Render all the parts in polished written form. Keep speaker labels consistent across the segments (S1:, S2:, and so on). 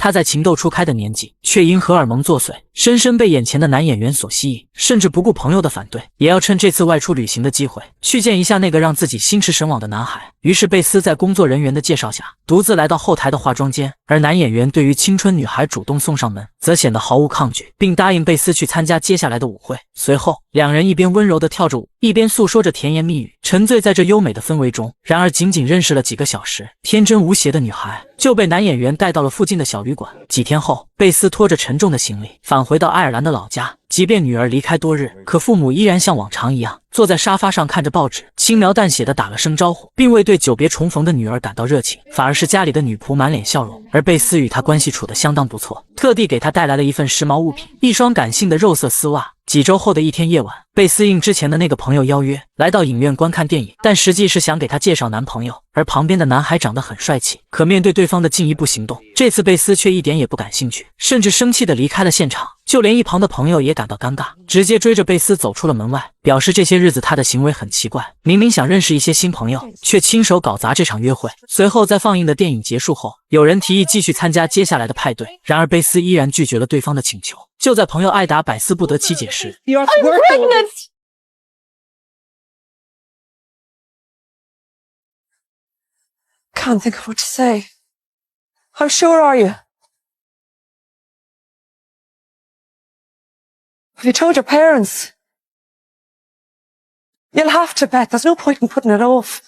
S1: 她在情窦初开的年纪，却因荷尔蒙作祟，深深被眼前的男演员所吸引，甚至不顾朋友的反对，也要趁这次外出旅行的机会，去见一下那个让自己心驰神往的男孩。于是贝斯在工作人员的介绍下，独自来到后台的化妆间，而男演员对于青春女孩主动送上门，则显得毫无抗拒，并答应贝斯去参加接下来的舞会。随后，两人一边温柔地跳着舞，一边诉说着甜言蜜语，沉醉在这优美的氛围中。然而，仅仅认识了几个小时，天真无邪的女孩就被男演员带到了附近的小旅馆。几天后，贝斯拖着沉重的行李返回到爱尔兰的老家。即便女儿离开多日，可父母依然像往常一样坐在沙发上看着报纸，轻描淡写的打了声招呼，并未对久别重逢的女儿感到热情，反而是家里的女仆满脸笑容。而贝斯与她关系处得相当不错，特地给她带来了一份时髦物品，一双感性的肉色丝袜。几周后的一天夜晚，贝斯应之前的那个朋友邀约，来到影院观看电影，但实际是想给他介绍男朋友。而旁边的男孩长得很帅气，可面对对方的进一步行动，这次贝斯却一点也不感兴趣，甚至生气地离开了现场。就连一旁的朋友也感到尴尬，直接追着贝斯走出了门外，表示这些日子他的行为很奇怪，明明想认识一些新朋友，却亲手搞砸这场约会。随后在放映的电影结束后，有人提议继续参加接下来的派对，然而贝斯依然拒绝了对方的请求。就在朋友艾达百思不得其解时，
S2: I'm pregnant! Can't think of what to say. How sure are you? Have you told your parents? You'll have to, Beth. There's no point in putting it off.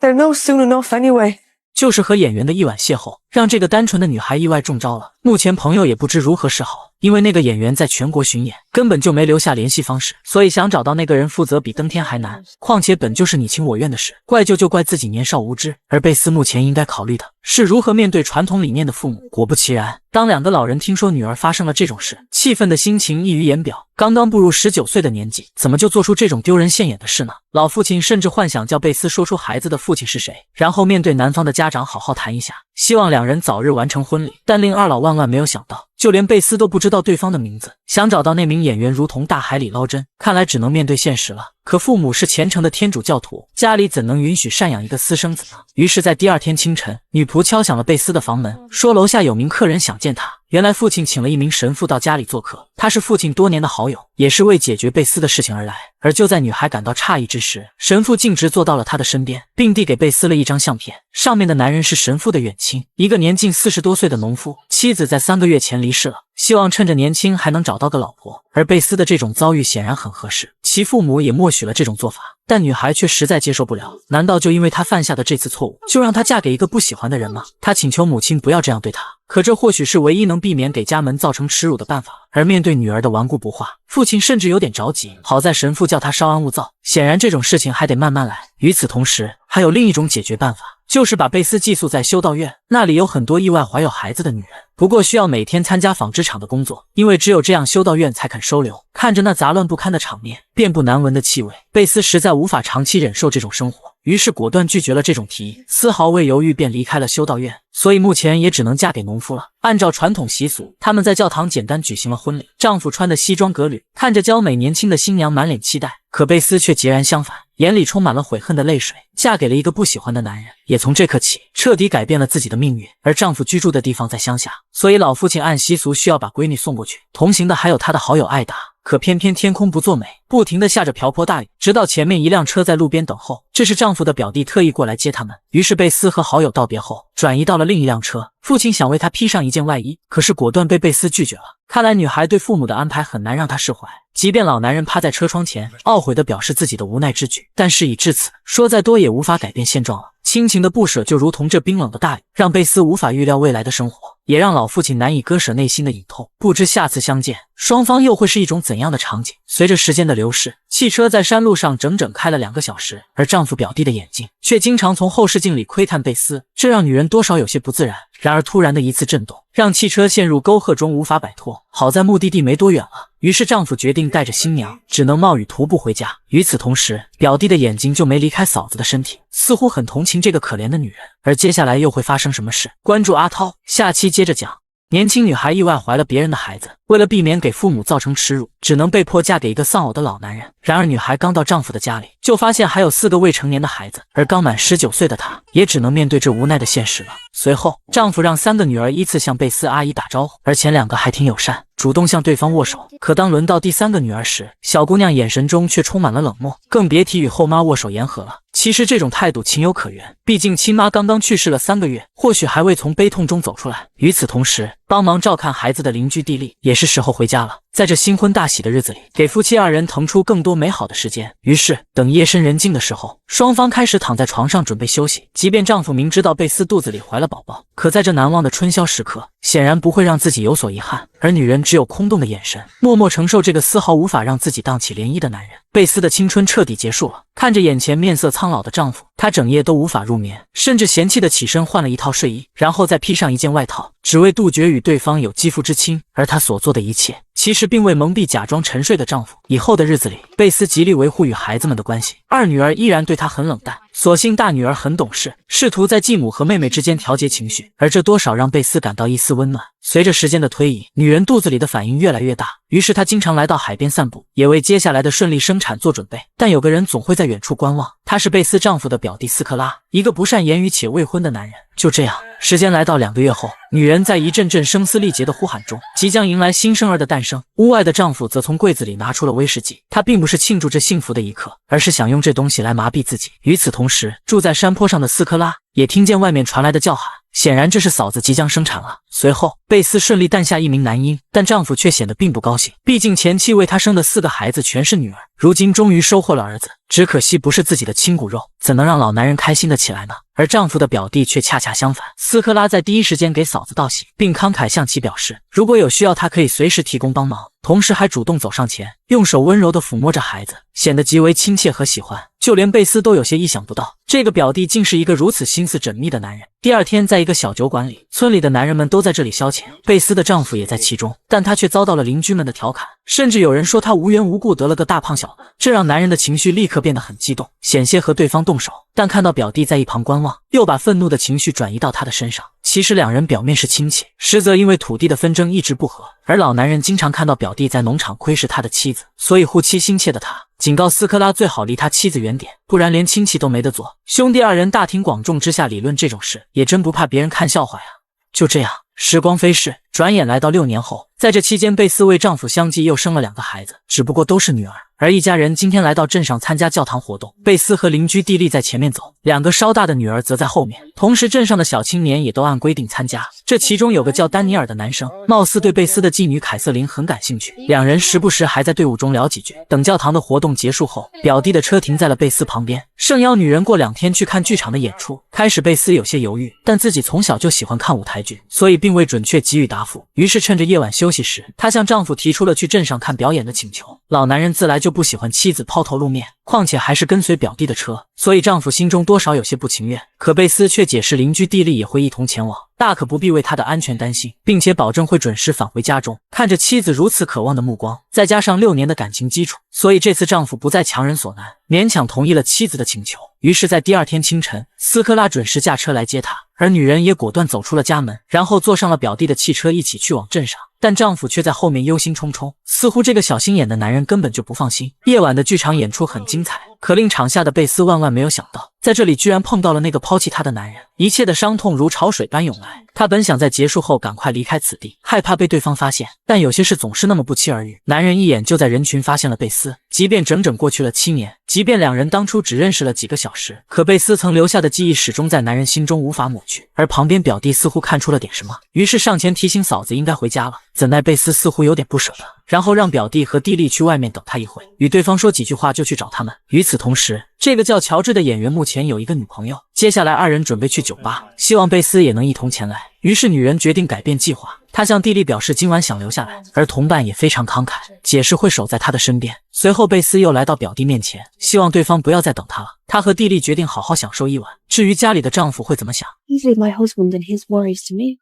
S2: They'll know soon enough anyway.
S1: 就是和演员的一晚邂逅，让这个单纯的女孩意外中招了。目前朋友也不知如何是好，因为那个演员在全国巡演，根本就没留下联系方式，所以想找到那个人负责比登天还难。况且本就是你情我愿的事，怪就怪自己年少无知。而贝斯目前应该考虑的是如何面对传统理念的父母。果不其然，当两个老人听说女儿发生了这种事，气愤的心情溢于言表。刚刚步入19岁的年纪，怎么就做出这种丢人现眼的事呢？老父亲甚至幻想叫贝斯说出孩子的父亲是谁，然后面对男方的家长好好谈一下，希望两人早日完成婚礼。但令二老万万没有想到，就连贝斯都不知道对方的名字，想找到那名演员如同大海里捞针，看来只能面对现实了。可父母是虔诚的天主教徒，家里怎能允许赡养一个私生子呢？于是在第二天清晨，女仆敲响了贝斯的房门，说楼下有名客人想见他。原来父亲请了一名神父到家里做客，他是父亲多年的好友，也是为解决贝斯的事情而来。而就在女孩感到诧异之时，神父径直坐到了她的身边，并递给贝斯了一张相片，上面的男人是神父的远亲，一个年近40多岁的农夫，妻子在3个月前离世了，希望趁着年轻还能找到个老婆。而贝斯的这种遭遇显然很合适，其父母也默许了这种做法，但女孩却实在接受不了。难道就因为她犯下的这次错误，就让她嫁给一个不喜欢的人吗？她请求母亲不要这样对她，可这或许是唯一能避免给家门造成耻辱的办法。而面对女儿的顽固不化，父亲甚至有点着急。好在神父叫他稍安勿躁，显然这种事情还得慢慢来。与此同时，还有另一种解决办法，就是把贝斯寄宿在修道院，那里有很多意外怀有孩子的女人，不过需要每天参加纺织厂的工作，因为只有这样修道院才肯收留。看着那杂乱不堪的场面，遍布难闻的气味，贝斯实在无法长期忍受这种生活，于是果断拒绝了这种提议，丝毫未犹豫便离开了修道院。所以目前也只能嫁给农夫了。按照传统习俗，他们在教堂简单举行了婚礼，丈夫穿的西装革履，看着娇美年轻的新娘满脸期待。可贝斯却截然相反，眼里充满了悔恨的泪水，嫁给了一个不喜欢的男人，也从这刻起彻底改变了自己的命运。而丈夫居住的地方在乡下，所以老父亲按习俗需要把闺女送过去，同行的还有他的好友艾达。可偏偏天空不作美，不停地下着瓢泼大雨，直到前面一辆车在路边等候，这是丈夫的表弟特意过来接他们。于是贝斯和好友道别后，转移到了另一辆车。父亲想为他披上一件外衣，可是果断被贝斯拒绝了。看来女孩对父母的安排很难让她释怀，即便老男人趴在车窗前，懊悔地表示自己的无奈之举，但事已至此，说再多也无法改变现状了。亲情的不舍就如同这冰冷的大雨，让贝斯无法预料未来的生活，也让老父亲难以割舍内心的隐痛。不知下次相见，双方又会是一种怎样的场景？随着时间的流逝，汽车在山路上整整开了2个小时，而丈夫表弟的眼睛却经常从后视镜里窥探贝斯，这让女人多少有些不自然。然而突然的一次震动，让汽车陷入沟壑中无法摆脱。好在目的地没多远了，于是丈夫决定带着新娘，只能冒雨徒步回家。与此同时，表弟的眼睛就没离开嫂子的身体，似乎很同情这个可怜的女人。而接下来又会发生什么事？关注阿涛，下期接着讲。年轻女孩意外怀了别人的孩子，为了避免给父母造成耻辱，只能被迫嫁给一个丧偶的老男人。然而女孩刚到丈夫的家里，就发现还有4个未成年的孩子，而刚满19岁的她也只能面对这无奈的现实了。随后，丈夫让3个女儿依次向贝斯阿姨打招呼，而前2个还挺友善，主动向对方握手。可当轮到第3个女儿时，小姑娘眼神中却充满了冷漠，更别提与后妈握手言和了。其实这种态度情有可原，毕竟亲妈刚刚去世了3个月，或许还未从悲痛中走出来。与此同时，帮忙照看孩子的邻居蒂莉也是时候回家了。在这新婚大喜的日子里，给夫妻2人腾出更多美好的时间。于是，等夜深人静的时候，双方开始躺在床上准备休息。即便丈夫明知道贝斯肚子里怀了宝宝，可在这难忘的春宵时刻，显然不会让自己有所遗憾。而女人只有空洞的眼神，默默承受这个丝毫无法让自己荡起涟漪的男人。贝斯的青春彻底结束了。看着眼前面色苍老的丈夫，她整夜都无法入眠，甚至嫌弃的起身换了一套睡衣，然后再披上一件外套，只为杜绝与对方有肌肤之亲。而她所做的一切，其实并未蒙蔽假装沉睡的丈夫。以后的日子里，贝斯极力维护与孩子们的关系，2女儿依然对她很冷淡，所幸大女儿很懂事，试图在继母和妹妹之间调节情绪，而这多少让贝斯感到一丝温暖。随着时间的推移，女人肚子里的反应越来越大，于是她经常来到海边散步，也为接下来的顺利生产做准备。但有个人总会在远处观望，他是贝斯丈夫的表弟斯克拉，一个不善言语且未婚的男人。就这样，时间来到2个月后，女人在一阵阵声嘶力竭的呼喊中，即将迎来新生儿的诞生。屋外的丈夫则从柜子里拿出了威士忌，他并不是庆祝这幸福的一刻，而是想用这东西来麻痹自己。与此同时，住在山坡上的斯克拉也听见外面传来的叫喊，显然这是嫂子即将生产了。随后，贝斯顺利诞下1名男婴，但丈夫却显得并不高兴，毕竟前妻为他生的4个孩子全是女儿，如今终于收获了儿子，只可惜不是自己的亲骨肉，怎能让老男人开心的起来呢？而丈夫的表弟却恰恰相反，斯克拉在第一时间给嫂子道喜，并慷慨向其表示，如果有需要他可以随时提供帮忙，同时还主动走上前，用手温柔地抚摸着孩子，显得极为亲切和喜欢。就连贝斯都有些意想不到，这个表弟竟是一个如此心思缜密的男人。第2天，在一个小酒馆里，村里的男人们都在这里消遣，贝斯的丈夫也在其中，但他却遭到了邻居们的调侃，甚至有人说他无缘无故得了个大胖小子，这让男人的情绪立刻变得很激动，险些和对方动手。但看到表弟在一旁观望，又把愤怒的情绪转移到他的身上。其实2人表面是亲戚，实则因为土地的纷争一直不和，而老男人经常看到表弟在农场窥视他的妻子，所以护妻心切的他警告斯克拉最好离他妻子远点，不然连亲戚都没得做。兄弟2人大庭广众之下理论这种事，也真不怕别人看笑话呀。就这样，时光飞逝，转眼来到6年后，在这期间，贝斯为丈夫相继又生了2个孩子，只不过都是女儿。而一家人今天来到镇上参加教堂活动，贝斯和邻居蒂莉在前面走，2个稍大的女儿则在后面。同时，镇上的小青年也都按规定参加。这其中有个叫丹尼尔的男生，貌似对贝斯的继女凯瑟琳很感兴趣，2人时不时还在队伍中聊几句。等教堂的活动结束后，表弟的车停在了贝斯旁边，盛邀女人过2天去看剧场的演出。开始贝斯有些犹豫，但自己从小就喜欢看舞台剧，所以并未准确给予答复。于是趁着夜晚休息时，她向丈夫提出了去镇上看表演的请求。老男人自来就不喜欢妻子抛头露面，况且还是跟随表弟的车，所以丈夫心中多少有些不情愿。可贝斯却解释邻居蒂莉也会一同前往，大可不必为他的安全担心，并且保证会准时返回家中。看着妻子如此渴望的目光，再加上6年的感情基础，所以这次丈夫不再强人所难，勉强同意了妻子的请求。于是在第2天清晨，斯科拉准时驾车来接她，而女人也果断走出了家门，然后坐上了表弟的汽车一起去往镇上。但丈夫却在后面忧心忡忡，似乎这个小心眼的男人根本就不放心。夜晚的剧场演出很精彩，可令场下的贝斯万万没有想到，在这里居然碰到了那个抛弃她的男人。一切的伤痛如潮水般涌来，她本想在结束后赶快离开此地，害怕被对方发现，但有些事总是那么不期而遇。男人一眼就在人群发现了贝斯，即便整整过去了7年，即便2人当初只认识了几个小时，可贝斯曾留下的记忆始终在男人心中无法抹去。而旁边表弟似乎看出了点什么，于是上前提醒嫂子应该回家了。怎奈贝斯似乎有点不舍得，然后让表弟和弟弟去外面等他一会，与对方说几句话就去找他们。与此同时，这个叫乔治的演员目前有一个女朋友，接下来2人准备去酒吧，希望贝斯也能一同前来。于是女人决定改变计划，她向弟弟表示今晚想留下来，而同伴也非常慷慨，解释会守在他的身边。随后贝斯又来到表弟面前，希望对方不要再等他了。她和弟弟决定好好享受一晚，至于家里的丈夫会怎么想，
S2: He's leave my husband and his worries to me.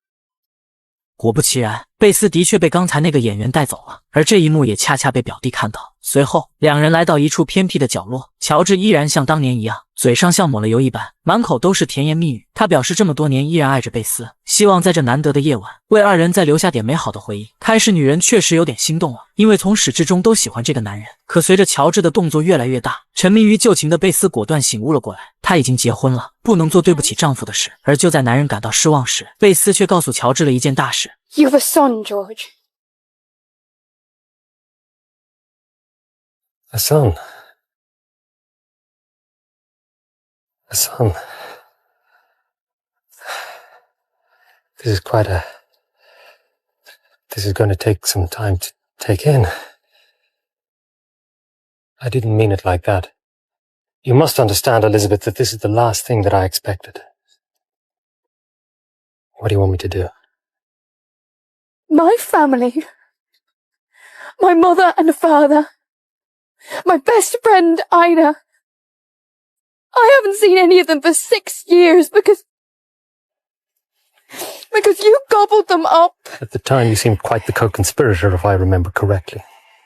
S1: 果不其然，贝斯的确被刚才那个演员带走了，而这一幕也恰恰被表弟看到。随后，两人来到一处偏僻的角落，乔治依然像当年一样，嘴上像抹了油一般，满口都是甜言蜜语。他表示这么多年依然爱着贝斯，希望在这难得的夜晚为二人再留下点美好的回忆。开始女人确实有点心动了，因为从始至终都喜欢这个男人。可随着乔治的动作越来越大，沉迷于旧情的贝斯果断醒悟了过来，她已经结婚了，不能做对不起丈夫的事。而就在男人感到失望时，贝斯却告诉乔治了一件大事。
S3: You have a son, George.
S2: A son. A son. This is going to take some time to take in. I didn't mean it like that. You must understand, Elizabeth, that this is the last thing that I expected. What do you want me to do?
S3: My family. My mother and father. My best friend, Ida. I haven't seen any of them for 6 years because you gobbled them up.
S2: At the time, you seemed quite the co-conspirator, if I remember correctly.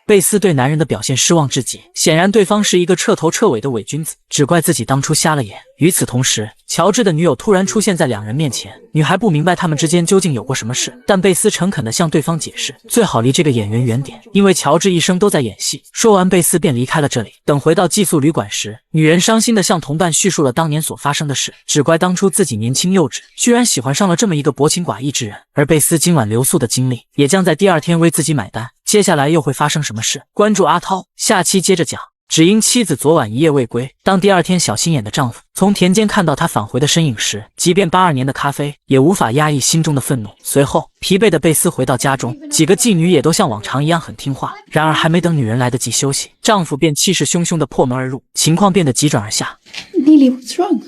S1: 贝斯对男人的表现失望至极，显然对方是一个彻头彻尾的伪君子，只怪自己当初瞎了眼。与此同时，乔治的女友突然出现在两人面前，女孩不明白他们之间究竟有过什么事，但贝斯诚恳地向对方解释，最好离这个演员远点，因为乔治一生都在演戏。说完，贝斯便离开了这里。等回到寄宿旅馆时，女人伤心地向同伴叙述了当年所发生的事，只怪当初自己年轻幼稚，居然喜欢上了这么一个薄情寡义之人。而贝斯今晚留宿的经历，也将在第二天为自己买单。接下来又会发生什么事？关注阿涛，下期接着讲。只因妻子昨晚一夜未归，当第二天小心眼的丈夫从田间看到她返回的身影时，即便82年的咖啡也无法压抑心中的愤怒。随后，疲惫的贝斯回到家中，几个妓女也都像往常一样很听话。然而，还没等女人来得及休息，丈夫便气势汹汹地破门而入，情况变得急转而下。
S4: Neely, what's wrong?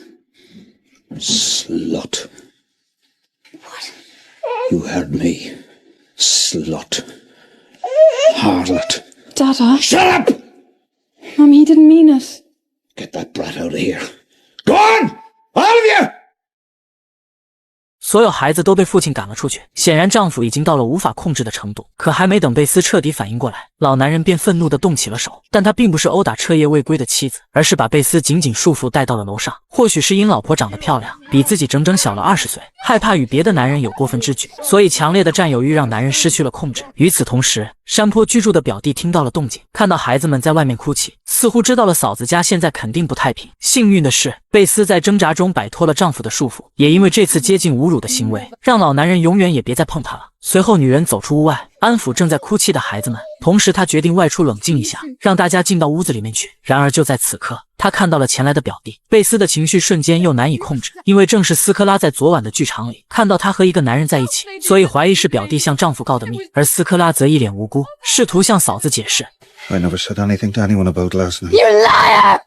S5: Slut. What? You heard me. Slut. Harlot.
S4: Dada.
S5: Shut up!
S4: Mummy, he didn't mean it.
S5: Get that brat out of here. Go on! All of you!
S1: 所有孩子都被父亲赶了出去，显然丈夫已经到了无法控制的程度。可还没等贝斯彻底反应过来，老男人便愤怒地动起了手。但他并不是殴打彻夜未归的妻子，而是把贝斯紧紧束缚带到了楼上。或许是因老婆长得漂亮，比自己整整小了20岁，害怕与别的男人有过分之举，所以强烈的占有欲让男人失去了控制。与此同时，山坡居住的表弟听到了动静，看到孩子们在外面哭泣，似乎知道了嫂子家现在肯定不太平。幸运的是，贝斯在挣扎中摆脱了丈夫的束缚，也因为这次接近侮辱的行为，让老男人永远也别再碰她了。随后，女人走出屋外，安抚正在哭泣的孩子们，同时她决定外出冷静一下，让大家进到屋子里面去。然而就在此刻，她看到了前来的表弟，贝斯的情绪瞬间又难以控制，因为正是斯科拉在昨晚的剧场里看到她和一个男人在一起，所以怀疑是表弟向丈夫告的密，而斯科拉则一脸无辜，试图向嫂子解释。
S5: I never said anything to anyone about last night.
S3: You liar!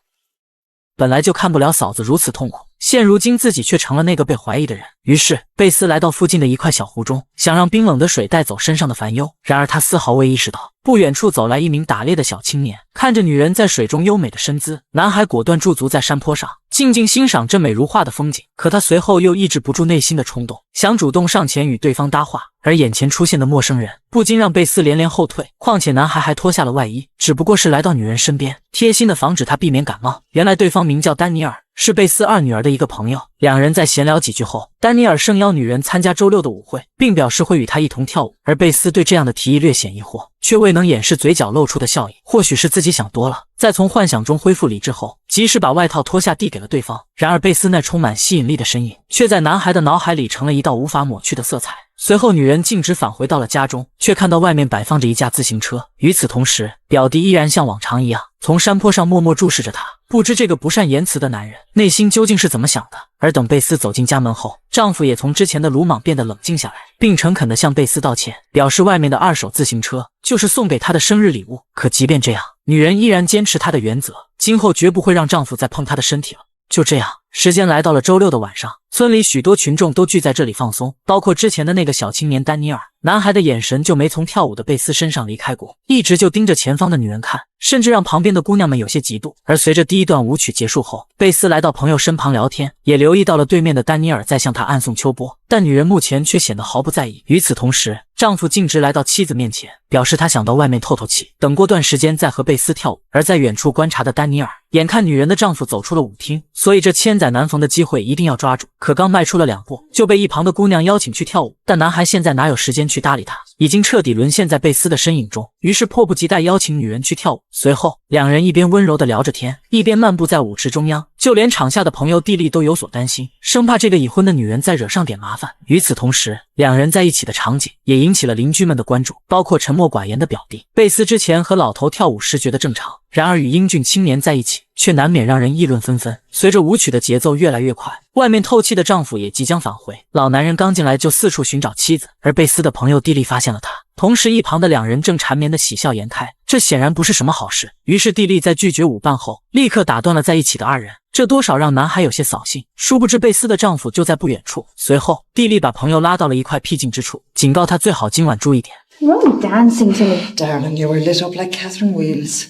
S1: 本来就看不了嫂子如此痛苦，现如今自己却成了那个被怀疑的人。于是贝斯来到附近的一块小湖中，想让冰冷的水带走身上的烦忧。然而他丝毫未意识到，不远处走来一名打猎的小青年，看着女人在水中优美的身姿，男孩果断驻足在山坡上，静静欣赏这美如画的风景。可他随后又抑制不住内心的冲动，想主动上前与对方搭话。而眼前出现的陌生人不禁让贝斯连连后退，况且男孩还脱下了外衣，只不过是来到女人身边，贴心的防止她避免感冒。原来对方名叫丹尼尔，是贝斯二女儿的一个朋友。两人在闲聊几句后，丹尼尔盛邀女人参加周六的舞会，并表示会与她一同跳舞。而贝斯对这样的提议略显疑惑，却未能掩饰嘴角露出的笑意。或许是自己想多了。在从幻想中恢复理智后，及时把外套脱下递给了对方。然而贝斯那充满吸引力的身影，却在男孩的脑海里成了一道无法抹去的色彩。随后女人径直返回到了家中，却看到外面摆放着一架自行车。与此同时，表弟依然像往常一样从山坡上默默注视着她，不知这个不善言辞的男人内心究竟是怎么想的。而等贝斯走进家门后，丈夫也从之前的鲁莽变得冷静下来，并诚恳地向贝斯道歉，表示外面的二手自行车就是送给她的生日礼物。可即便这样，女人依然坚持她的原则，今后绝不会让丈夫再碰她的身体了。就这样，时间来到了周六的晚上，村里许多群众都聚在这里放松，包括之前的那个小青年丹尼尔。男孩的眼神就没从跳舞的贝斯身上离开过，一直就盯着前方的女人看，甚至让旁边的姑娘们有些嫉妒。而随着第一段舞曲结束后，贝斯来到朋友身旁聊天，也留意到了对面的丹尼尔在向他暗送秋波，但女人目前却显得毫不在意。与此同时，丈夫径直来到妻子面前，表示他想到外面透透气，等过段时间再和贝斯跳舞。而在远处观察的丹尼尔，眼看女人的丈夫走出了舞厅，所以这千载难逢的机会一定要抓住。可刚迈出了2步，就被一旁的姑娘邀请去跳舞，但男孩现在哪有时间去搭理她，已经彻底沦陷在贝斯的身影中，于是迫不及待邀请女人去跳舞。随后，两人一边温柔地聊着天，一边漫步在舞池中央，就连场下的朋友蒂莉都有所担心，生怕这个已婚的女人再惹上点麻烦。与此同时，两人在一起的场景也引起了邻居们的关注，包括沉默寡言的表弟。贝斯之前和老头跳舞时觉得正常，然而与英俊青年在一起，却难免让人议论纷纷。随着舞曲的节奏越来越快，外面透气的丈夫也即将返回。老男人刚进来就四处寻找妻子，而贝斯的朋友蒂莉发现了他，同时一旁的两人正缠绵的喜笑颜开，这显然不是什么好事。于是蒂莉在拒绝舞伴后，立刻打断了在一起的二人，这多少让男孩有些扫兴。殊不知贝斯的丈夫就在不远处。随后，蒂莉把朋友拉到了一块僻静之处，警告他最好今晚注意点。
S6: You're only dancing to me.
S7: Darling, you were lit up like Catherine Wheels.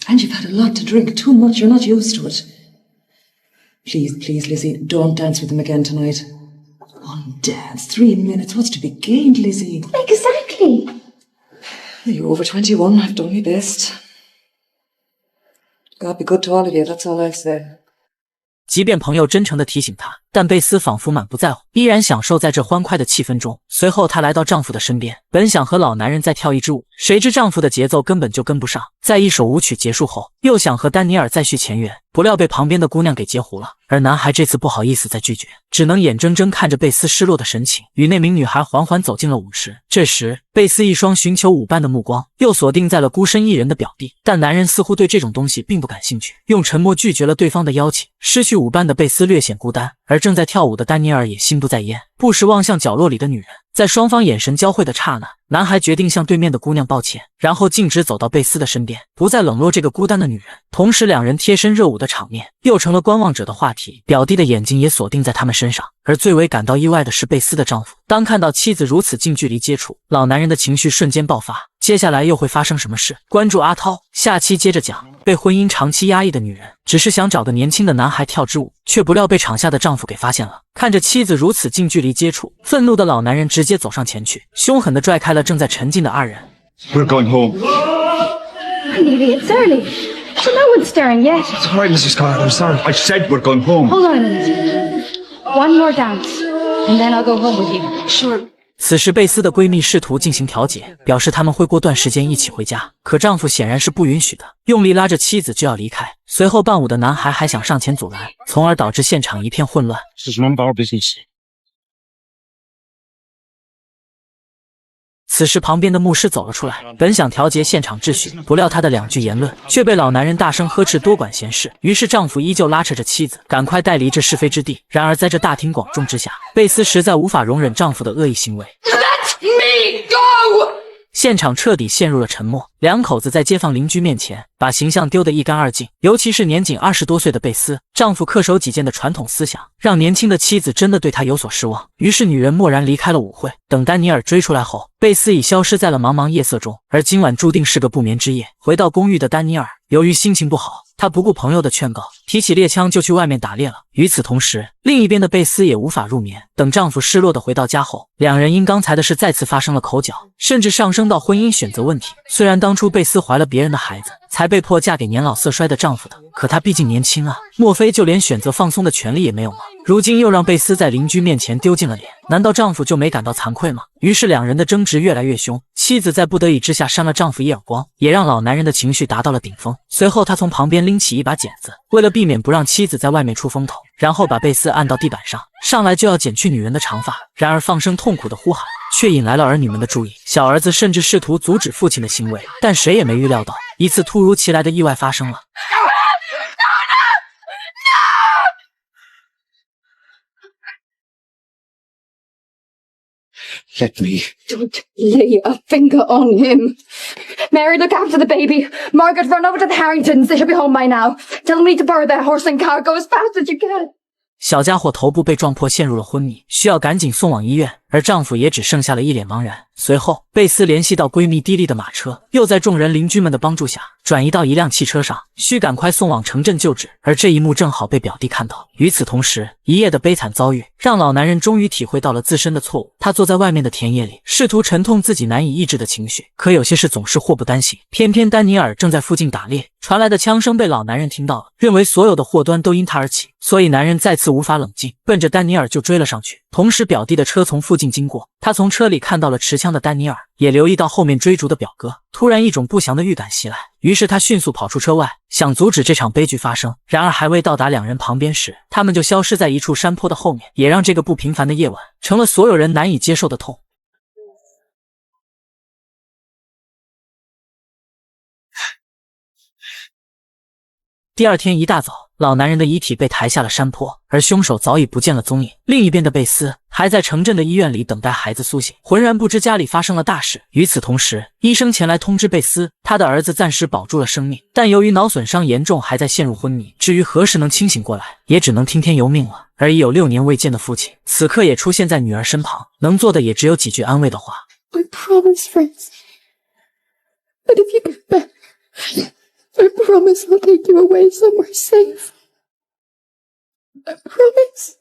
S7: And you've had a lot to drink, too much, you're not used to it. Please, please, Lizzie, don't dance with him again tonight. One dance, 3 minutes, what's to be gained, Lizzie?
S6: Exactly.
S7: You're over 21, I've done my best. God be good to all of you, that's all I'll say.
S1: 即便朋友真诚地提醒她，但贝斯仿佛满不在乎，依然享受在这欢快的气氛中。随后她来到丈夫的身边，本想和老男人再跳一支舞，谁知丈夫的节奏根本就跟不上。在一首舞曲结束后，又想和丹尼尔再续前缘，不料被旁边的姑娘给截胡了。而男孩这次不好意思再拒绝，只能眼睁睁看着贝斯失落的神情，与那名女孩缓缓走进了舞池。这时，贝斯一双寻求舞伴的目光又锁定在了孤身一人的表弟，但男人似乎对这种东西并不感兴趣，用沉默拒绝了对方的邀请。失去舞伴的贝斯略显孤单，而正在跳舞的丹尼尔也心不在焉，不时望向角落里的女人。在双方眼神交汇的刹那，男孩决定向对面的姑娘抱歉，然后径直走到贝斯的身边，不再冷落这个孤单的女人。同时，两人贴身热舞的场面又成了观望者的话题，表弟的眼睛也锁定在他们身上。而最为感到意外的是贝斯的丈夫，当看到妻子如此近距离接触，老男人的情绪瞬间爆发。接下来又会发生什么事？关注阿涛，下期接着讲。被婚姻长期压抑的女人，只是想找个年轻的男孩跳支舞，却不料被场下的丈夫给发现了。看着妻子如此近距离接触，愤怒的老男人直接走上前去，凶狠地拽开了正在沉浸的二人。
S5: We're going home.
S6: Lily, it's early. So no one's stirring yet.
S5: It's all right, Mrs. Scott. I'm sorry. I said we're going home.
S6: Hold on a minute. One more dance, and then I'll go home with you.
S7: Sure.
S1: 此时贝斯的闺蜜试图进行调解，表示他们会过段时间一起回家，可丈夫显然是不允许的，用力拉着妻子就要离开。随后伴舞的男孩还想上前阻拦，从而导致现场一片混乱。
S2: This is none of our business.
S1: 此时旁边的牧师走了出来，本想调节现场秩序，不料他的2句言论却被老男人大声呵斥多管闲事。于是丈夫依旧拉扯着妻子赶快带离这是非之地。然而在这大庭广众之下，贝斯实在无法容忍丈夫的恶意行为。
S3: Let me go!
S1: 现场彻底陷入了沉默，两口子在街坊邻居面前把形象丢得一干二净，尤其是年仅20多岁的贝斯，丈夫恪守己见的传统思想，让年轻的妻子真的对他有所失望。于是女人默然离开了舞会。等丹尼尔追出来后，贝斯已消失在了茫茫夜色中，而今晚注定是个不眠之夜。回到公寓的丹尼尔，由于心情不好，他不顾朋友的劝告，提起猎枪就去外面打猎了。与此同时，另一边的贝斯也无法入眠。等丈夫失落的回到家后，两人因刚才的事再次发生了口角，甚至上升到婚姻选择问题。虽然当初贝斯怀了别人的孩子，才被迫嫁给年老色衰的丈夫的，可她毕竟年轻啊，莫非就连选择放松的权利也没有吗？如今又让贝斯在邻居面前丢尽了脸，难道丈夫就没感到惭愧吗？于是两人的争执越来越凶，妻子在不得已之下扇了丈夫一耳光，也让老男人的情绪达到了顶峰。随后他从旁边拎起一把剪子，为了避免不让妻子在外面出风头，然后把贝斯按到地板上，上来就要剪去女人的长发。然而放声痛苦的呼喊却引来了儿女们的注意，小儿子甚至试图阻止父亲的行为，但谁也没预料到一次突如其来的意外发生了。
S5: Let me.
S3: Don't lay a finger on him. Mary, look after the baby. Margaret, run over to the Harringtons. They should be home by now. Tell them we need to borrow their horse and car. Go as fast as you can.
S1: 小家伙头部被撞破，陷入了昏迷，需要赶紧送往医院。而丈夫也只剩下了一脸茫然。随后，贝斯联系到闺蜜蒂莉的马车，又在众人邻居们的帮助下转移到一辆汽车上，需赶快送往城镇救治。而这一幕正好被表弟看到。与此同时，一夜的悲惨遭遇让老男人终于体会到了自身的错误。他坐在外面的田野里，试图沉痛自己难以抑制的情绪，可有些事总是祸不单行。偏偏丹尼尔正在附近打猎，传来的枪声被老男人听到了，认为所有的祸端都因他而起，所以男人再次无法冷静，奔着丹尼尔就追了上去。同时，表弟的车从附近经过，他从车里看到了持枪的丹尼尔，也留意到后面追逐的表哥。突然，一种不祥的预感袭来，于是他迅速跑出车外，想阻止这场悲剧发生。然而，还未到达两人旁边时，他们就消失在一处山坡的后面，也让这个不平凡的夜晚成了所有人难以接受的痛。第二天一大早，老男人的遗体被抬下了山坡，而凶手早已不见了踪影。另一边的贝斯还在城镇的医院里等待孩子苏醒，浑然不知家里发生了大事。与此同时，医生前来通知贝斯，他的儿子暂时保住了生命，但由于脑损伤严重，还在陷入昏迷。至于何时能清醒过来，也只能听天由命了。而已有6年未见的父亲，此刻也出现在女儿身旁，能做的也只有几句安慰的话。
S3: I promise, friends. But if you come back, I promise I'll take you away somewhere safe. I promise.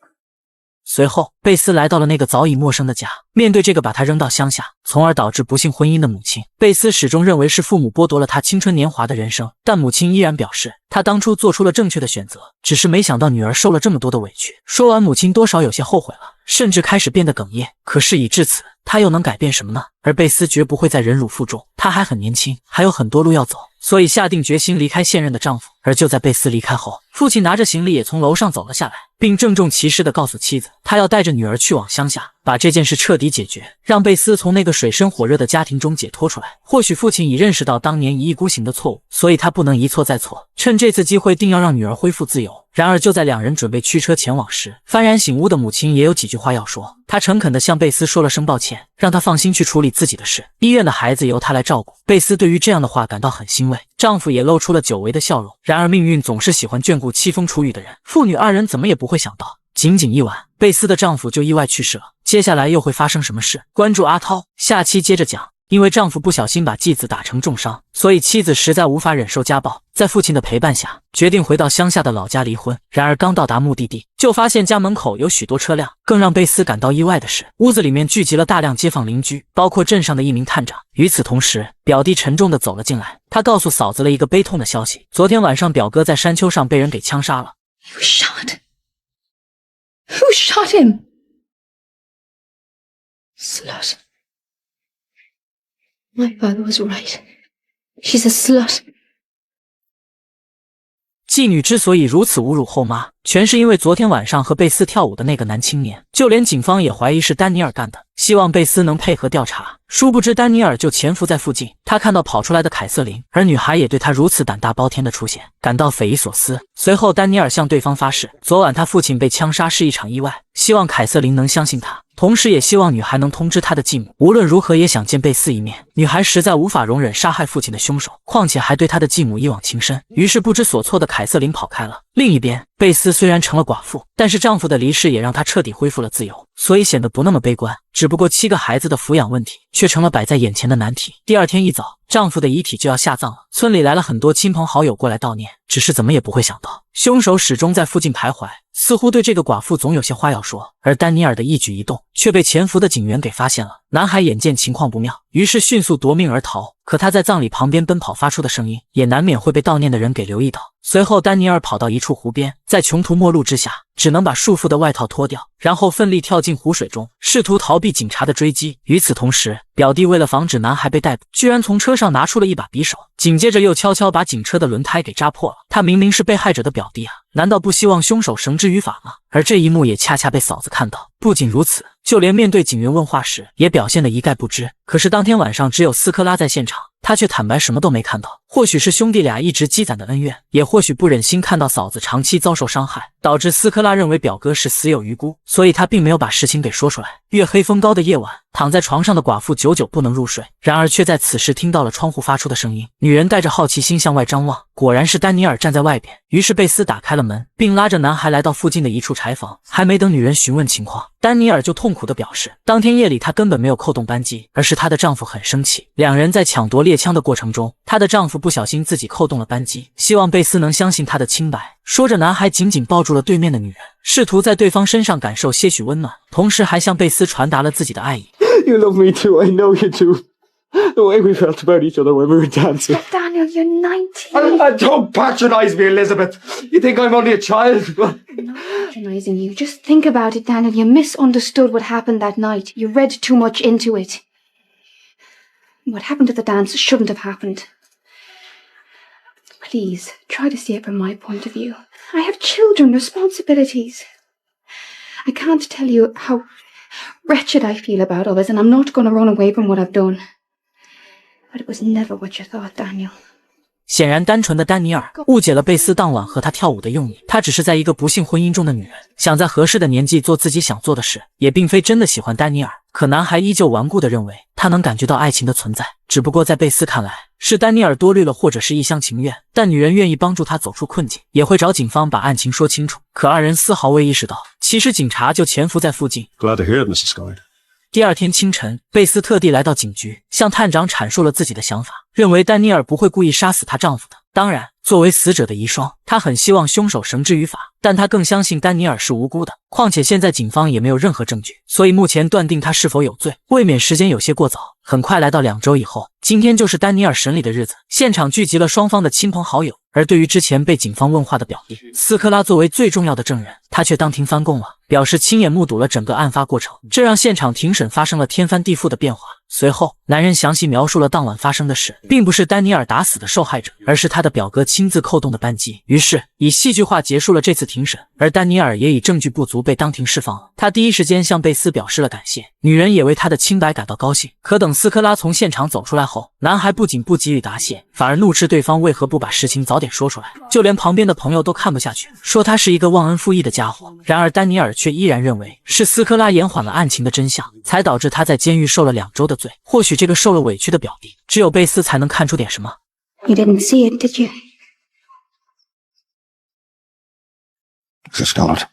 S1: 随后，贝斯来到了那个早已陌生的家，面对这个把他扔到乡下，从而导致不幸婚姻的母亲，贝斯始终认为是父母剥夺了他青春年华的人生，但母亲依然表示，他当初做出了正确的选择，只是没想到女儿受了这么多的委屈。说完，母亲多少有些后悔了，甚至开始变得哽咽。可事已至此，他又能改变什么呢？而贝斯绝不会再忍辱负重，他还很年轻，还有很多路要走，所以下定决心离开现任的丈夫。而就在贝斯离开后，父亲拿着行李也从楼上走了下来，并郑重其事地告诉妻子，他要带着女儿去往乡下，把这件事彻底解决，让贝斯从那个水深火热的家庭中解脱出来。或许父亲已认识到当年一意孤行的错误，所以他不能一错再错，趁这次机会定要让女儿恢复自由。然而就在两人准备驱车前往时，幡然醒悟的母亲也有几句话要说。她诚恳地向贝斯说了声抱歉，让他放心去处理自己的事，医院的孩子由他来照顾。贝斯对于这样的话感到很欣慰，丈夫也露出了久违的笑容。然而命运总是喜欢眷顾凄风楚雨的人，父女二人怎么也不会想到，仅仅一晚，贝斯的丈夫就意外去世了。接下来又会发生什么事？关注阿涛，下期接着讲。因为丈夫不小心把继子打成重伤，所以妻子实在无法忍受家暴，在父亲的陪伴下，决定回到乡下的老家离婚。然而刚到达目的地，就发现家门口有许多车辆。更让贝斯感到意外的是，屋子里面聚集了大量街坊邻居，包括镇上的一名探长。与此同时，表弟沉重地走了进来，他告诉嫂子了一个悲痛的消息：昨天晚上表哥在山丘上被人给枪杀了。
S4: You shot? Who shot him? Slut. My father was right. She's a slut.
S1: 妓女之所以如此侮辱后妈，全是因为昨天晚上和贝斯跳舞的那个男青年，就连警方也怀疑是丹尼尔干的，希望贝斯能配合调查。殊不知丹尼尔就潜伏在附近，他看到跑出来的凯瑟琳，而女孩也对他如此胆大包天的出现感到匪夷所思。随后丹尼尔向对方发誓，昨晚他父亲被枪杀是一场意外，希望凯瑟琳能相信他，同时也希望女孩能通知他的继母，无论如何也想见贝斯一面。女孩实在无法容忍杀害父亲的凶手，况且还对他的继母一往情深，于是不知所措的凯瑟琳跑开了。另一边，贝斯虽然成了寡妇，但是丈夫的离世也让她彻底恢复了自由，所以显得不那么悲观。只不过7个孩子的抚养问题却成了摆在眼前的难题。第二天一早，丈夫的遗体就要下葬了，村里来了很多亲朋好友过来悼念，只是怎么也不会想到，凶手始终在附近徘徊，似乎对这个寡妇总有些话要说。而丹尼尔的一举一动却被潜伏的警员给发现了。男孩眼见情况不妙，于是迅速夺命而逃。可他在葬礼旁边奔跑发出的声音，也难免会被悼念的人给留意到。随后，丹尼尔跑到一处湖边，在穷途末路之下，只能把束缚的外套脱掉，然后奋力跳进湖水中，试图逃避警察的追击。与此同时，表弟为了防止男孩被逮捕，居然从车上拿出了一把匕首，紧接着又悄悄把警车的轮胎给扎破了。他明明是被害者的表弟啊，难道不希望凶手绳之于法吗？而这一幕也恰恰被嫂子看到。不仅如此，就连面对警员问话时，也表现得一概不知。可是当天晚上只有斯科拉在现场，他却坦白什么都没看到。或许是兄弟俩一直积攒的恩怨，也或许不忍心看到嫂子长期遭受伤害，导致斯科拉认为表哥是死有余辜，所以他并没有把事情给说出来。月黑风高的夜晚，躺在床上的寡妇久久不能入睡，然而却在此时听到了窗户发出的声音。女人带着好奇心向外张望，果然是丹尼尔站在外边。于是贝斯打开了门，并拉着男孩来到附近的一处柴房。还没等女人询问情况，丹尼尔就痛苦地表示，当天夜里他根本没有扣动扳机，而是她的丈夫很生气。两人在抢夺猎枪的过程中，她的丈夫不小心自己扣动了扳机，希望贝斯能相信他的清白。说着，男孩紧紧抱住了对面的女人，试图在对方身上感受些许温暖，同时还向贝斯传达了自己的爱意。
S8: You love me too, I know you do. The way we felt about each other when we were dancing.
S6: But Daniel, you're 19.
S8: Don't patronise me, Elizabeth. You think I'm only a child?
S6: I'm not patronizing you. Just think about it, Daniel. You misunderstood what happened that night. You read too much into it. What happened at the dance shouldn't have happened. Please, try to see it from my point of view. I have children, responsibilities. I can't tell you how wretched I feel about all this, and I'm not going to run away from what I've done. But it was never what you thought, Daniel.
S1: 显然单纯的丹尼尔误解了贝斯当晚和他跳舞的用意，她只是在一个不幸婚姻中的女人，想在合适的年纪做自己想做的事，也并非真的喜欢丹尼尔。可男孩依旧顽固地认为他能感觉到爱情的存在，只不过在贝斯看来是丹尼尔多虑了，或者是一厢情愿。但女人愿意帮助他走出困境，也会找警方把案情说清楚。可二人丝毫未意识到，其实警察就潜伏在附近。
S5: Glad to hear it, Mrs. Scott.
S1: 第二天清晨，贝斯特地来到警局，向探长阐述了自己的想法，认为丹尼尔不会故意杀死她丈夫的。当然，作为死者的遗孀，她很希望凶手绳之于法，但她更相信丹尼尔是无辜的。况且现在警方也没有任何证据，所以目前断定他是否有罪，未免时间有些过早。很快来到2周以后，今天就是丹尼尔审理的日子，现场聚集了双方的亲朋好友。而对于之前被警方问话的表弟斯科拉作为最重要的证人，他却当庭翻供了，表示亲眼目睹了整个案发过程，这让现场庭审发生了天翻地覆的变化。随后，男人详细描述了当晚发生的事，并不是丹尼尔打死的受害者，而是他的表哥亲自扣动的扳机。于是，以戏剧化结束了这次庭审，而丹尼尔也以证据不足被当庭释放了。他第一时间向贝斯表示了感谢，女人也为他的清白感到高兴。可等斯科拉从现场走出来后，男孩不仅不给予答谢，反而怒斥对方为何不把事情早点说出来，就连旁边的朋友都看不下去，说他是一个忘恩负义的家伙。然而丹尼尔却依然认为是斯科拉延缓了案情的真相，才导致他在监狱受了2周的罪。或许这个受了委屈的表弟，只有贝斯才能看出点什么。
S6: You didn't see it, did you?
S5: Mrs. Scott.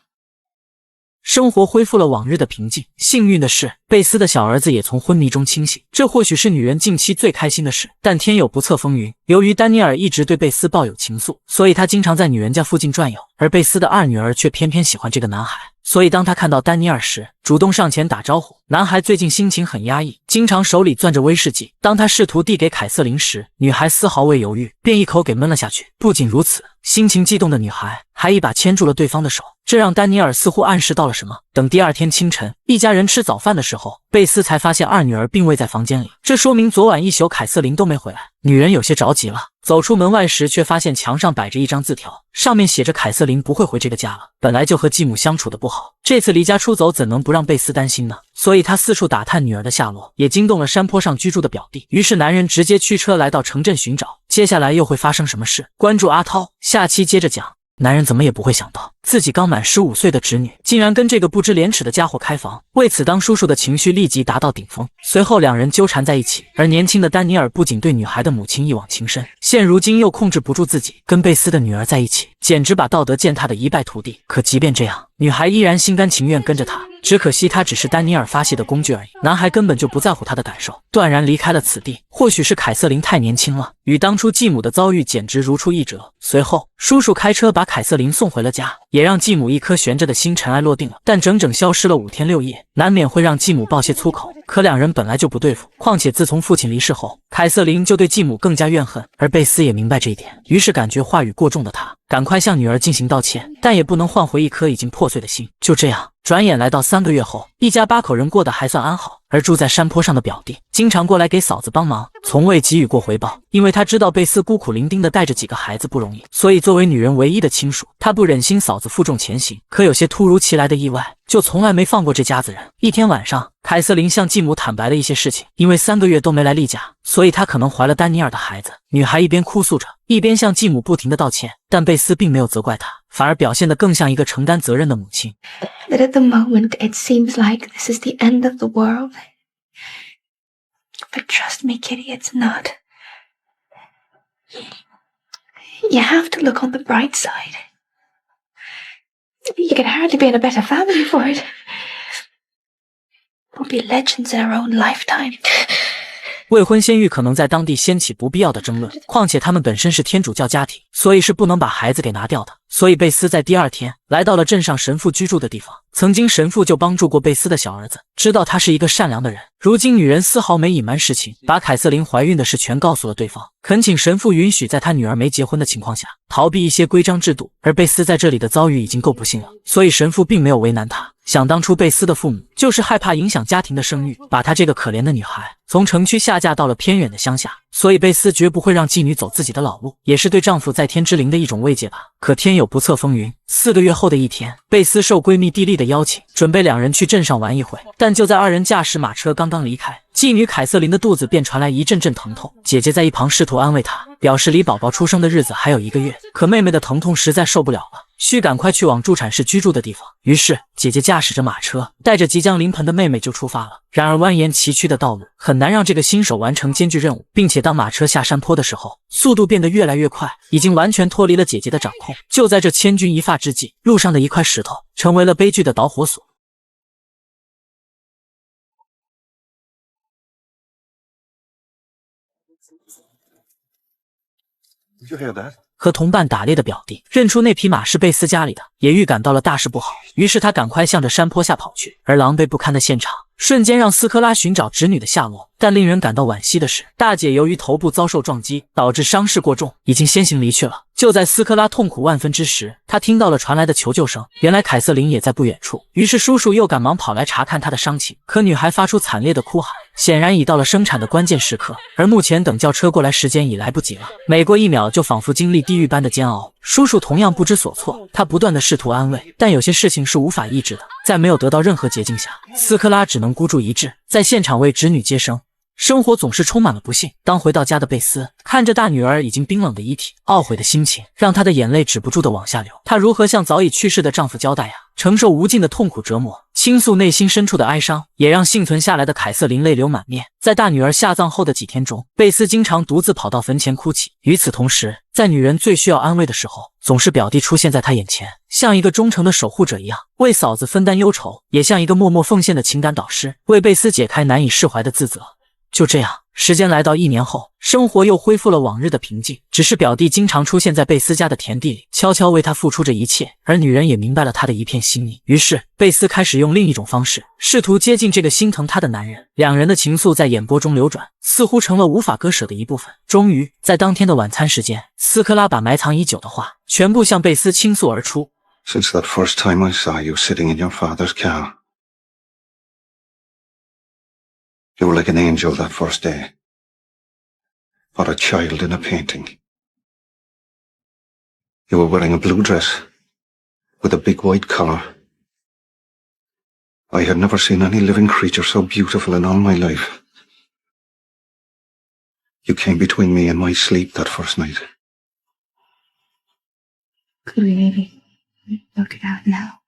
S1: 生活恢复了往日的平静。幸运的是，贝斯的小儿子也从昏迷中清醒，这或许是女人近期最开心的事。但天有不测风云，由于丹尼尔一直对贝斯抱有情愫，所以他经常在女人家附近转悠，而贝斯的2女儿却偏偏喜欢这个男孩。所以当他看到丹尼尔时，主动上前打招呼。男孩最近心情很压抑，经常手里攥着威士忌。当他试图递给凯瑟琳时，女孩丝毫未犹豫，便一口给闷了下去。不仅如此，心情激动的女孩还一把牵住了对方的手，这让丹尼尔似乎暗示到了什么。等第二天清晨，一家人吃早饭的时候，贝斯才发现2女儿并未在房间里，这说明昨晚一宿凯瑟琳都没回来。女人有些着急了，走出门外时却发现墙上摆着一张字条，上面写着凯瑟琳不会回这个家了。本来就和继母相处的不好，这次离家出走怎能不让贝斯担心呢？所以他四处打探女儿的下落，也惊动了山坡上居住的表弟。于是男人直接驱车来到城镇寻找。接下来又会发生什么事？关注阿涛，下期接着讲。男人怎么也不会想到，自己刚满15岁的侄女竟然跟这个不知廉耻的家伙开房。为此，当叔叔的情绪立即达到顶峰。随后2人纠缠在一起，而年轻的丹尼尔不仅对女孩的母亲一往情深，现如今又控制不住自己，跟贝斯的女儿在一起，简直把道德践踏得一败涂地。可即便这样，女孩依然心甘情愿跟着他，只可惜他只是丹尼尔发泄的工具而已。男孩根本就不在乎他的感受，断然离开了此地。或许是凯瑟琳太年轻了，与当初继母的遭遇简直如出一辙。随后，叔叔开车把凯瑟琳送回了家，也让继母一颗悬着的心尘埃落定了。但整整消失了5天6夜，难免会让继母爆些粗口。可2人本来就不对付，况且自从父亲离世后，凯瑟琳就对继母更加怨恨，而贝斯也明白这一点，于是感觉话语过重的他，赶快向女儿进行道歉，但也不能换回一颗已经破碎的心。就这样，转眼来到3个月后，一家8口人过得还算安好。而住在山坡上的表弟，经常过来给嫂子帮忙，从未给予过回报，因为他知道贝斯孤苦伶仃的带着几个孩子不容易，所以作为女人唯一的亲属，他不忍心嫂子负重前行。可有些突如其来的意外，就从来没放过这家子人。一天晚上，凯瑟琳向继母坦白了一些事情，因为3个月都没来例假，所以她可能怀了丹尼尔的孩子。女孩一边哭诉着，一边向继母不停地道歉，但贝斯并没有责怪她，反而表现得更像一个承担责任的母亲。
S4: That at the moment it seems like this is the end of the world. Trust me, Kitty, it's not. You have to look on the bright side. You could hardly be in a better family for it. We'll be legends in our own lifetime.
S1: 未婚先育可能在当地掀起不必要的争论，况且他们本身是天主教家庭，所以是不能把孩子给拿掉的。所以贝斯在第二天来到了镇上神父居住的地方。曾经神父就帮助过贝斯的小儿子，知道他是一个善良的人。如今女人丝毫没隐瞒实情，把凯瑟琳怀孕的事全告诉了对方，恳请神父允许在他女儿没结婚的情况下逃避一些规章制度。而贝斯在这里的遭遇已经够不幸了，所以神父并没有为难他。想当初贝斯的父母就是害怕影响家庭的声誉，把她这个可怜的女孩从城区下嫁到了偏远的乡下，所以贝斯绝不会让妓女走自己的老路，也是对丈夫在天之灵的一种慰藉吧。可天有不测风云，4个月后的一天，贝斯受闺蜜蒂莉的邀请，准备两人去镇上玩一会，但就在二人驾驶马车刚刚离开，妓女凯瑟琳的肚子便传来一阵阵疼痛，姐姐在一旁试图安慰她，表示离宝宝出生的日子还有1个月，可妹妹的疼痛实在受不了了，需赶快去往助产士居住的地方。于是姐姐驾驶着马车，带着即将临盆的妹妹就出发了。然而蜿蜒崎岖的道路很难让这个新手完成艰巨任务，并且当马车下山坡的时候，速度变得越来越快，已经完全脱离了姐姐的掌控。就在这千钧一发之际，路上的一块石头成为了悲剧的导火索。
S5: Did you hear that?
S1: 和同伴打猎的表弟认出那匹马是贝斯家里的，也预感到了大事不好，于是他赶快向着山坡下跑去。而狼狈不堪的现场瞬间让斯科拉寻找侄女的下落，但令人感到惋惜的是，大姐由于头部遭受撞击，导致伤势过重，已经先行离去了。就在斯科拉痛苦万分之时，他听到了传来的求救声，原来凯瑟琳也在不远处，于是叔叔又赶忙跑来查看她的伤情。可女孩发出惨烈的哭喊，显然已到了生产的关键时刻，而目前等轿车过来时间已来不及了，每过1秒就仿佛经历地狱般的煎熬。叔叔同样不知所措，他不断地试图安慰，但有些事情是无法抑制的，在没有得到任何捷径下，斯科拉只能孤注一掷，在现场为侄女接生。生活总是充满了不幸。当回到家的贝斯看着大女儿已经冰冷的遗体，懊悔的心情让她的眼泪止不住的往下流。她如何向早已去世的丈夫交代呀？承受无尽的痛苦折磨，倾诉内心深处的哀伤，也让幸存下来的凯瑟琳泪流满面。在大女儿下葬后的几天中，贝斯经常独自跑到坟前哭泣。与此同时，在女人最需要安慰的时候，总是表弟出现在她眼前，像一个忠诚的守护者一样，为嫂子分担忧愁，也像一个默默奉献的情感导师，为贝斯解开难以释怀的自责。就这样，时间来到1年后，生活又恢复了往日的平静。只是表弟经常出现在贝斯家的田地里，悄悄为他付出着一切，而女人也明白了他的一片心意。于是，贝斯开始用另一种方式，试图接近这个心疼他的男人。两人的情愫在眼波中流转，似乎成了无法割舍的一部分。终于，在当天的晚餐时间，斯科拉把埋藏已久的话全部向贝斯倾诉而出。
S5: Since that first time I saw you sitting in your father's car, you were like an angel that first day, or a child in a painting. You were wearing a blue dress with a big white collar. I had never seen any living creature so beautiful in all my life. You came between me and my sleep that first night.
S4: Could we maybe work it out now?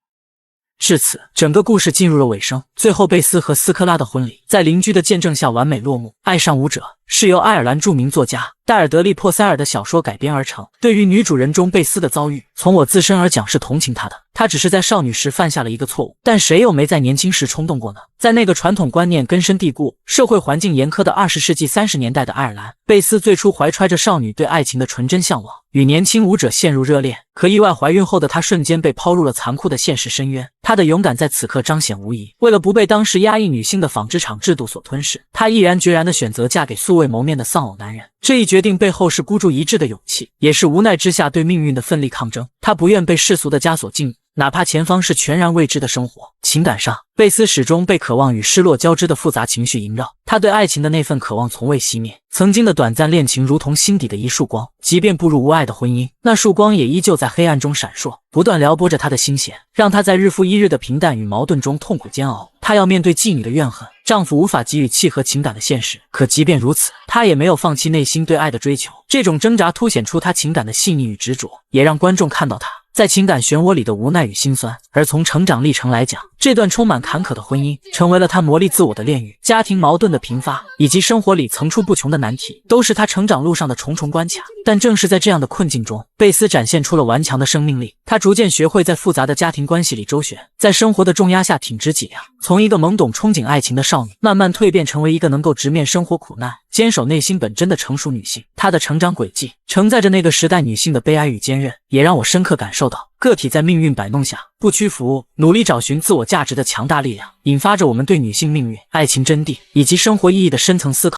S1: 至此，整个故事进入了尾声。最后，贝斯和斯科拉的婚礼在邻居的见证下完美落幕。爱上舞者是由爱尔兰著名作家戴尔德利·珀塞尔的小说改编而成。对于女主人中贝斯的遭遇，从我自身而讲是同情她的。她只是在少女时犯下了一个错误，但谁又没在年轻时冲动过呢？在那个传统观念根深蒂固、社会环境严苛的20世纪30年代的爱尔兰，贝斯最初怀揣着少女对爱情的纯真向往，与年轻舞者陷入热恋。可意外怀孕后的她瞬间被抛入了残酷的现实深渊。她的勇敢在此刻彰显无疑。为了不被当时压抑女性的纺织厂制度所吞噬，她毅然决然地选择嫁给素未谋面的丧偶男人。这一决定背后是孤注一掷的勇气，也是无奈之下对命运的奋力抗争。她不愿被世俗的枷锁禁锢，哪怕前方是全然未知的生活。情感上，贝斯始终被渴望与失落交织的复杂情绪萦绕，他对爱情的那份渴望从未熄灭。曾经的短暂恋情如同心底的一束光，即便步入无爱的婚姻，那束光也依旧在黑暗中闪烁，不断撩拨着他的心弦，让他在日复一日的平淡与矛盾中痛苦煎熬。他要面对妓女的怨恨，丈夫无法给予契合情感的现实，可即便如此，他也没有放弃内心对爱的追求。这种挣扎凸显出他情感的细腻与执着，也让观众看到他在情感漩涡里的无奈与心酸。而从成长历程来讲，这段充满坎坷的婚姻，成为了他磨砺自我的炼狱。家庭矛盾的频发，以及生活里层出不穷的难题，都是他成长路上的重重关卡。但正是在这样的困境中，贝斯展现出了顽强的生命力。他逐渐学会在复杂的家庭关系里周旋，在生活的重压下挺直脊梁，从一个懵懂憧憬爱情的少女，慢慢蜕变成为一个能够直面生活苦难、坚守内心本真的成熟女性。她的成长轨迹，承载着那个时代女性的悲哀与坚韧，也让我深刻感受到个体在命运摆弄下不屈服、努力找寻自我价值的强大力量，引发着我们对女性命运、爱情真谛以及生活意义的深层思考。